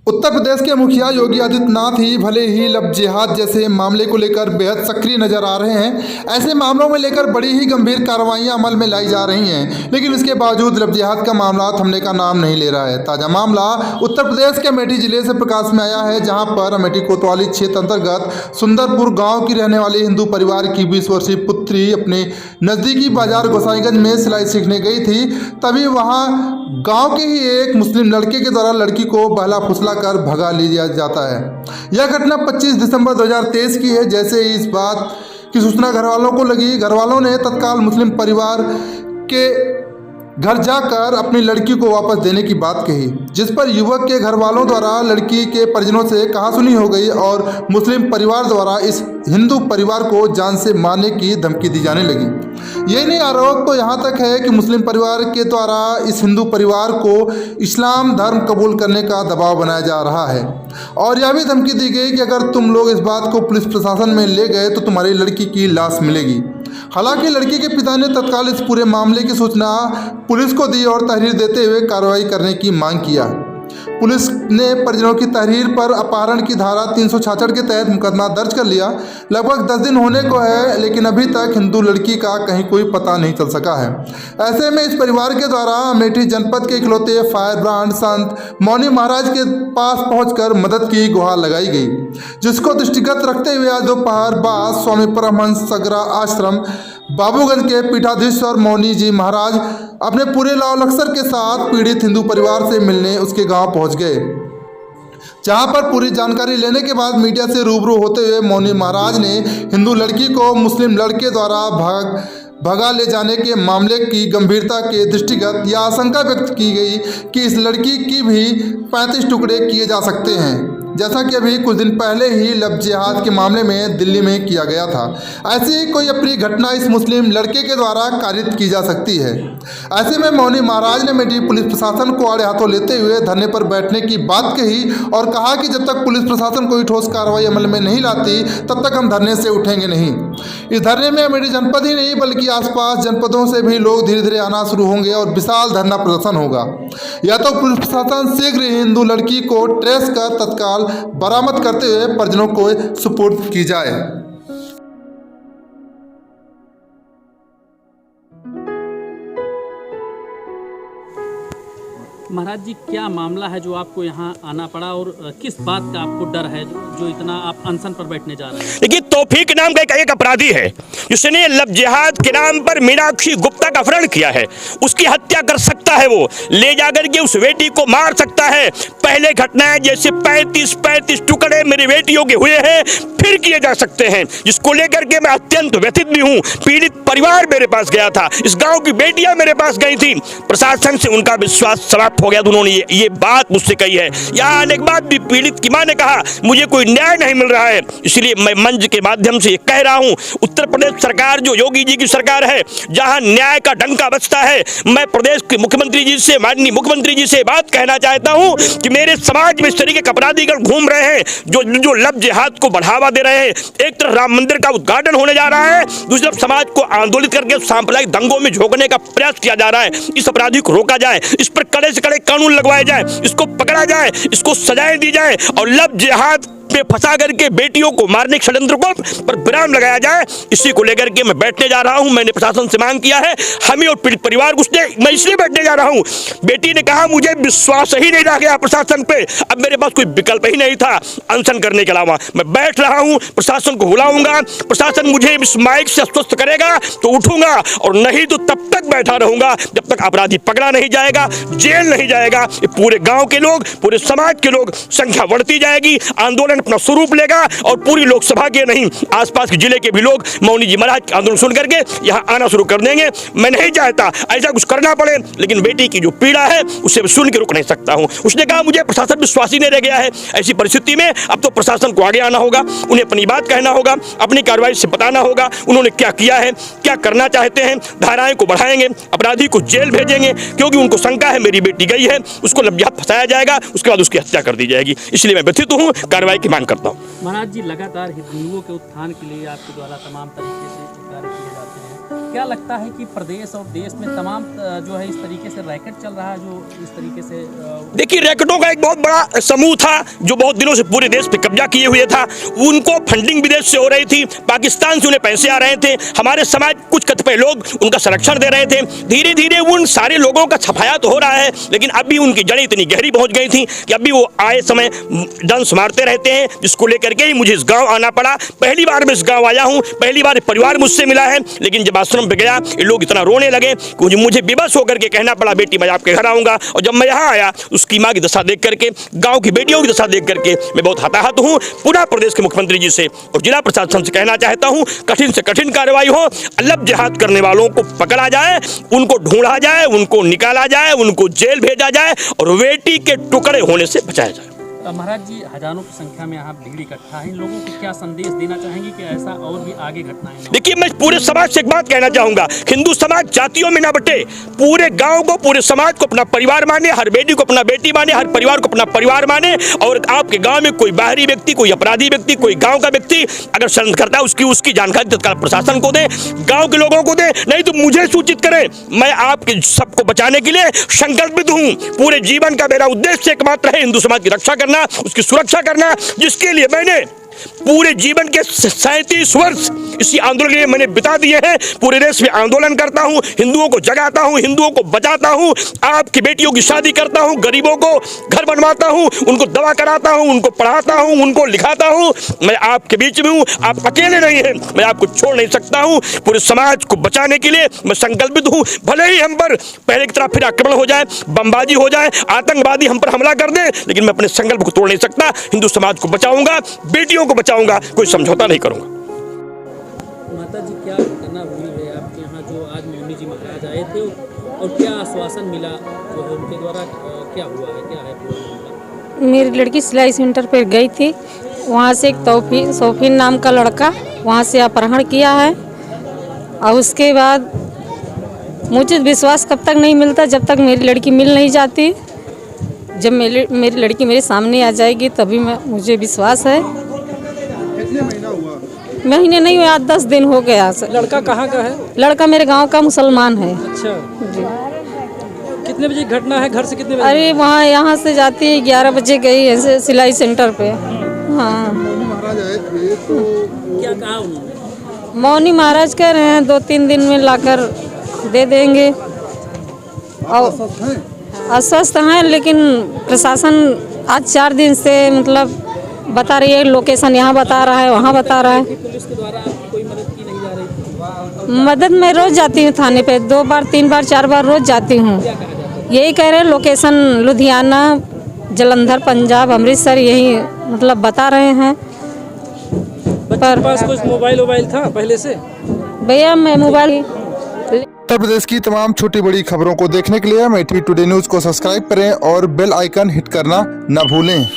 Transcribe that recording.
उत्तर प्रदेश के मुखिया योगी आदित्यनाथ ही भले ही लव जिहाद जैसे मामले को लेकर बेहद सक्रिय नजर आ रहे हैं। ऐसे मामलों में लेकर बड़ी ही गंभीर कार्रवाइयां अमल में लाई जा रही हैं, लेकिन इसके बावजूद लव जिहाद का मामला थमने का नाम नहीं ले रहा है। ताज़ा मामला उत्तर प्रदेश के अमेठी जिले से प्रकाश में आया है, जहां पर अमेठी कोतवाली क्षेत्र अंतर्गत सुंदरपुर गाँव की रहने वाली हिंदू परिवार की 20 वर्षीय पुत्री अपने नज़दीकी बाजार गोसाईगंज में सिलाई सीखने गई थी। तभी वहाँ गांव के ही एक मुस्लिम लड़के के द्वारा लड़की को बहला फुसला कर भगा लिया जाता है। यह घटना 25 दिसंबर 2023 की है। जैसे ही इस बात की सूचना घरवालों को लगी, घरवालों ने तत्काल मुस्लिम परिवार के घर जाकर अपनी लड़की को वापस देने की बात कही, जिस पर युवक के घर वालों द्वारा लड़की के परिजनों से कहासुनी हो गई और मुस्लिम परिवार द्वारा इस हिंदू परिवार को जान से मारने की धमकी दी जाने लगी। यही नहीं, आरोप तो यहाँ तक है कि मुस्लिम परिवार के द्वारा इस हिंदू परिवार को इस्लाम धर्म कबूल करने का दबाव बनाया जा रहा है और यह भी धमकी दी गई कि अगर तुम लोग इस बात को पुलिस प्रशासन में ले गए तो तुम्हारी लड़की की लाश मिलेगी। हालांकि लड़की के पिता ने तत्काल इस पूरे मामले की सूचना पुलिस को दी और तहरीर देते हुए कार्रवाई करने की मांग किया। पुलिस ने परिजनों की तहरीर पर अपहरण की धारा 366 के तहत मुकदमा दर्ज कर लिया। लगभग 10 दिन होने को है, लेकिन अभी तक हिंदू लड़की का कहीं कोई पता नहीं चल सका है। ऐसे में इस परिवार के द्वारा अमेठी जनपद के इकलौते फायर ब्रांड संत मौनी महाराज के पास पहुंचकर मदद की गुहार लगाई गई, जिसको दृष्टिगत रखते हुए आज दोपहर बाद स्वामी परमहंस सगरा आश्रम बाबूगंज के पीठाधीश्वर मौनी जी महाराज अपने पूरे लाव लश्कर के साथ पीड़ित हिंदू परिवार से मिलने उसके गांव पहुंच गए, जहां पर पूरी जानकारी लेने के बाद मीडिया से रूबरू होते हुए मौनी महाराज ने हिंदू लड़की को मुस्लिम लड़के द्वारा भगा ले जाने के मामले की गंभीरता के दृष्टिगत यह आशंका व्यक्त की गई कि इस लड़की की भी 35 टुकड़े किए जा सकते हैं, जैसा कि अभी कुछ दिन पहले ही लव जिहाद के मामले में दिल्ली में किया गया था। ऐसी ही कोई अपनी घटना इस मुस्लिम लड़के के द्वारा कारित की जा सकती है। ऐसे में मौनी महाराज ने अमेठी पुलिस प्रशासन को आड़े हाथों लेते हुए धरने पर बैठने की बात कही और कहा कि जब तक पुलिस प्रशासन कोई ठोस कार्रवाई अमल में नहीं लाती तब तक हम धरने से उठेंगे नहीं। इस धरने में अमेठी जनपद ही नहीं बल्कि आसपास जनपदों से भी लोग धीरे धीरे आना शुरू होंगे और विशाल धरना प्रदर्शन होगा। या तो पुलिस प्रशासन शीघ्र ही हिंदू लड़की को ट्रेस कर तत्काल बरामद करते हुए परिजनों को सुपुर्द की जाए। महाराज जी, क्या मामला है जो आपको यहाँ आना पड़ा और किस बात का आपको डर है जो इतना आप अनशन पर बैठने जा रहे हैं? देखिए, तौफीक नाम का एक अपराधी है जिसने लव जिहाद के नाम पर मीनाक्षी गुप्ता का अपहरण किया है। उसकी हत्या कर सकता है, वो ले जाकर के उस बेटी को मार सकता है। पहले घटनाएं जैसे 35 टुकड़े मेरी बेटियों के हुए हैं फिर किए जा सकते हैं, जिसको लेकर के मैं अत्यंत व्यथित भी हूँ। पीड़ित परिवार मेरे पास गया था, इस गाँव की बेटियां मेरे पास गई थी, प्रशासन से उनका विश्वास समाप्त हो गया। उन्होंने ये बात मुझसे कही है। यहाँ आने के बाद भी पीड़ित की मां ने कहा मुझे कोई न्याय नहीं मिल रहा है, इसलिए मैं मंच के माध्यम से कह रहा हूँ, उत्तर प्रदेश सरकार जो योगी जी की सरकार है, जहाँ न्याय का डंका बजता है, मैं प्रदेश के मुख्यमंत्री जी से, माननीय मुख्यमंत्री जी से बात कहना चाहता हूँ कि मेरे समाज में इस तरीके के अपराधीगण घूम रहे हैं जो लव जिहाद को बढ़ावा दे रहे हैं। एक तरफ राम मंदिर का उद्घाटन होने जा रहा है, दूसरी तरफ समाज को आंदोलित करके सांप्रदायिक दंगों में झोंकने का प्रयास किया जा रहा है। इस अपराधी को रोका जाए, इस पर कड़े से कड़े कानून लगवाए जाए, इसको पकड़ा जाए, इसको सजाएं दी जाए और लव जिहाद में फंसा करके बेटियों को मारने के षड्यंत्र को पर विराम लगाया जाए। इसी को लेकर के मैं बैठने जा रहा हूं। मैंने प्रशासन से मांग किया है, हमें और पीड़ित परिवार को मैं इसलिए बैठने जा रहा हूं, बेटी ने कहा मुझे विश्वास ही नहीं रह गया प्रशासन पे, अब मेरे पास कोई विकल्प ही नहीं था अनशन करने के अलावा। मैं बैठ रहा हूं, प्रशासन को बुलाऊंगा, प्रशासन मुझे इस माइक से आश्वस्त करेगा तो उठूंगा और नहीं तो तब तक बैठा रहूंगा जब तक अपराधी पकड़ा नहीं जाएगा, जेल नहीं जाएगा। पूरे गांव के लोग, पूरे समाज के लोग, संख्या बढ़ती जाएगी, आंदोलन अपना स्वरूप लेगा और पूरी लोकसभा के नहीं आसपास के जिले के भी लोग मौनी जी महाराज के आंदोलन सुन करके यहाँ आना शुरू कर देंगे। मैं नहीं चाहता ऐसा कुछ करना पड़े, लेकिन बेटी की जो पीड़ा है उसे सुन के रुक नहीं सकता हूँ। उसने कहा मुझे प्रशासन विश्वास ही नहीं रह गया है। ऐसी परिस्थिति में अब तो प्रशासन को आगे आना होगा, उन्हें अपनी बात कहना होगा, अपनी कार्रवाई से बताना होगा उन्होंने क्या किया है, क्या करना चाहते हैं। धाराएं को बढ़ाएंगे, अपराधी को जेल भेजेंगे, क्योंकि उनको शंका है मेरी बेटी गई है, उसको लव जिहाद फंसाया जाएगा, उसके बाद उसकी हत्या कर दी जाएगी। इसलिए मैं व्यथित हूँ, कार्रवाई की मांग करता हूँ। महाराज जी, लगातार हिंदुओं के उत्थान के लिए आपके द्वारा तमाम तरीके से कार्य किए जाते हैं, क्या लगता है कि प्रदेश और देश में तमाम जो है इस तरीके से रैकेट चल रहा है, जो इस तरीके से देखिए, रैकेटों का एक बहुत बड़ा समूह था जो बहुत दिनों से पूरे देश पे कब्जा किए हुए था। उनको फंडिंग विदेश से हो रही थी, पाकिस्तान से उन्हें पैसे आ रहे थे, हमारे समाज कुछ कतिपय लोग उनका संरक्षण दे रहे थे। धीरे धीरे उन सारे लोगों का सफाया तो हो रहा है, लेकिन अभी उनकी जड़ें इतनी गहरी पहुंच गई थी कि अभी वो आए समय डंस मारते रहते हैं, जिसको लेकर के ही मुझे इस गाँव आना पड़ा। पहली बार मैं इस गाँव आया हूँ, पहली बार परिवार मुझसे मिला है, लेकिन जब आश्रम पे गया ये लोग इतना रोने लगे कि मुझे विवश होकर के कहना पड़ा, बेटी मैं आपके घर आऊंगा। और जब मैं यहाँ आया उसकी माँ की दशा देख करके, गांव की बेटियों की दशा देख करके मैं बहुत हताहत हूँ। पूरा प्रदेश के मुख्यमंत्री जी से और जिला प्रशासन से कहना चाहता हूँ, कठिन से कठिन कार्रवाई हो, लब जिहाद करने वालों को पकड़ा जाए, उनको ढूंढा जाए, उनको निकाला जाए, उनको जेल भेजा जाए और बेटी के टुकड़े होने से बचाया जाए। महाराज जी, हजारों की संख्या में यहाँ भीड़ इकट्ठा है, इन लोगों को क्या संदेश देना चाहेंगे कि ऐसा और भी आगे घटनाएं न हो? देखिए, मैं पूरे समाज से एक बात कहना चाहूंगा, हिंदू समाज जातियों में ना बटे, पूरे गांव को, पूरे समाज को अपना परिवार माने, हर बेटी को अपना बेटी माने, हर परिवार को अपना परिवार माने। और आपके गांव में कोई बाहरी व्यक्ति, कोई अपराधी व्यक्ति, कोई गांव का व्यक्ति अगर शरण करता है, उसकी जानकारी तत्काल प्रशासन को दे, गांव के लोगों को दे, नहीं तो मुझे सूचित करें। मैं आपके सबको बचाने के लिए संकल्पित हूं। पूरे जीवन का मेरा उद्देश्य एकमात्र है हिंदू समाज की रक्षा करना, उसकी सुरक्षा करना, जिसके लिए मैंने पूरे जीवन के 37 वर्ष इसी आंदोलन के लिए मैंने बिता दिए हैं। पूरे देश में आंदोलन करता हूं, हिंदुओं को जगाता हूं, हिंदुओं को बचाता हूं, आपकी बेटियों की शादी करता हूं, गरीबों को घर बनवाता हूं, उनको दवा कराता हूं, उनको पढ़ाता हूं, उनको लिखाता हूं। मैं आपके बीच में हूं, आप अकेले नहीं हैं, मैं आपको छोड़ नहीं सकता हूं। पूरे समाज को बचाने के लिए मैं संकल्पित हूं। भले ही हम पर पहले की तरह फिर आक्रमण हो जाए, बमबाजी हो जाए, आतंकवादी हम पर हमला कर दें, लेकिन मैं अपने संकल्प को तोड़ नहीं सकता। हिंदू समाज को बचाऊंगा, बेटियों को बचाऊंगा, कोई समझौता नहीं करूंगा। माता जी, क्या घटना हुई है आपके यहाँ जो आज मौनी जी महाराज आए थे, और क्या आश्वासन मिला जो है उनके द्वारा, क्या हुआ है, क्या है पूरा मामला? मेरी लड़की सिलाई सेंटर पर गई थी, वहाँ से एक सोफिन नाम का लड़का वहाँ से अपहरण किया है। और उसके बाद मुझे विश्वास कब तक नहीं मिलता जब तक मेरी लड़की मिल नहीं जाती। जब मेरी लड़की मेरे सामने आ जाएगी तभी मुझे विश्वास है। कितने महीना हुआ? महीने नहीं हुआ, 10 दिन हो गया। लड़का कहाँ का है? लड़का मेरे गांव का मुसलमान है। अच्छा जी। कितने बजे घटना है? घर से कितने बजे? अरे वहाँ यहाँ से जाती है 11 बजे गई है सिलाई सेंटर पे। हाँ, महाराज आए थे तो क्या कहा उन्होंने? मौनी महाराज कह रहे हैं 2-3 दिन में लाकर दे देंगे। और अस्वस्थ हैं, लेकिन प्रशासन आज 4 दिन से मतलब बता रही है, लोकेशन यहाँ बता रहा है, वहाँ बता रहा है। पुलिस के द्वारा आपकी कोई मदद की नहीं जा रही थी? मदद मैं रोज जाती हूँ थाने पे, 2 बार 3 बार 4 बार रोज जाती हूँ। यही कह रहे हैं लोकेशन लुधियाना, जलंधर, पंजाब, अमृतसर, यही मतलब बता रहे हैं। बच्चे के पास कुछ मोबाइल था पहले से? भैया मैं मोबाइल उत्तर प्रदेश की तमाम छोटी बड़ी खबरों को देखने के लिए मैथिली टुडे न्यूज़ को सब्सक्राइब करें और बेल आइकन हिट करना न भूलें।